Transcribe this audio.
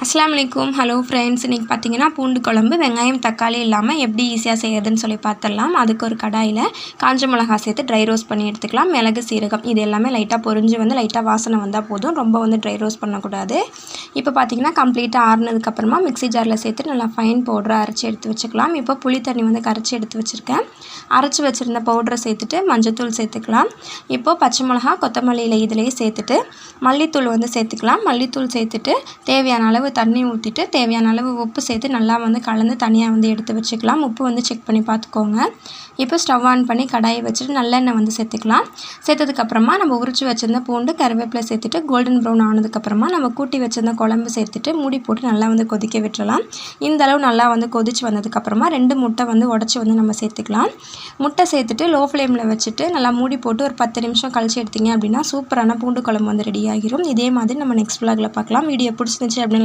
அஸ்ஸலாமு அலைக்கும். Hello friends, இன்றைக்கி பார்த்தீங்கன்னா பூண்டு குழம்பு வெங்காயம் தக்காளி இல்லாமல் எப்படி ஈஸியாக செய்யறதுன்னு சொல்லி பார்த்துடலாம். அதுக்கு ஒரு கடாயில் காஞ்ச மிளகா சேர்த்து ட்ரை ரோஸ்ட் பண்ணி எடுத்துக்கலாம். மிளகு சீரகம் இது எல்லாமே லைட்டாக பொரிஞ்சு லைட்டாக வாசனை வந்தால் போதும், ரொம்ப ட்ரை ரோஸ்ட் பண்ணக்கூடாது. இப்போ பார்த்தீங்கன்னா கம்ப்ளீட்டாக ஆறுனதுக்கப்புறமா மிக்ஸி ஜாரில் சேர்த்து நல்லா ஃபைன் பவுடராக அரைச்சி எடுத்து வச்சுக்கலாம். இப்போ புளி தண்ணி கரைச்சி எடுத்து வச்சுருக்கேன். அரைச்சி வச்சுருந்த பவுடரை சேர்த்துட்டு மஞ்சத்தூள் சேர்த்துக்கலாம். இப்போது பச்சை மிளகா கொத்தமல்லி இலை இதிலேயே சேர்த்துட்டு மல்லித்தூள் சேர்த்துக்கலாம். மல்லித்தூள் சேர்த்துட்டு தேவையான அளவு தண்ணி ஊற்றிட்டு தேவையான அளவு உப்பு சேர்த்து நல்லா கலந்து தனியாக எடுத்து வச்சுக்கலாம். உப்பு செக் பண்ணி பார்த்துக்கோங்க. இப்போ ஸ்டவ் ஆன் பண்ணி கடாயை வச்சுட்டு நல்லெண்ணெய் சேர்த்துக்கலாம். சேர்த்ததுக்கப்புறமா நம்ம உரிச்சு வச்சுருந்த பூண்டு கருவேப்பிலை சேர்த்துட்டு கோல்டன் ப்ரௌன் ஆனதுக்கப்புறமா நம்ம கூட்டி வச்சுருந்த குழம்பு சேர்த்துட்டு மூடி போட்டு நல்லா கொதிக்க விட்டுறலாம். இந்த அளவு நல்லா கொதிச்சு வந்ததுக்கப்புறமா 2 முட்டை உடச்சி நம்ம சேர்த்துக்கலாம். முட்டை சேர்த்துட்டு லோ ஃப்ளேமில் வச்சுட்டு நல்லா மூடி போட்டு ஒரு 10 நிமிஷம் கழிச்சு எடுத்தீங்க அப்படின்னா சூப்பரான பூண்டு குழம்பு ரெடி ஆகிரும். இதே மாதிரி நம்ம நெக்ஸ்ட் vlogல பார்க்கலாம். வீடியோ பிடிச்சிருந்துச்சு அப்படின்னு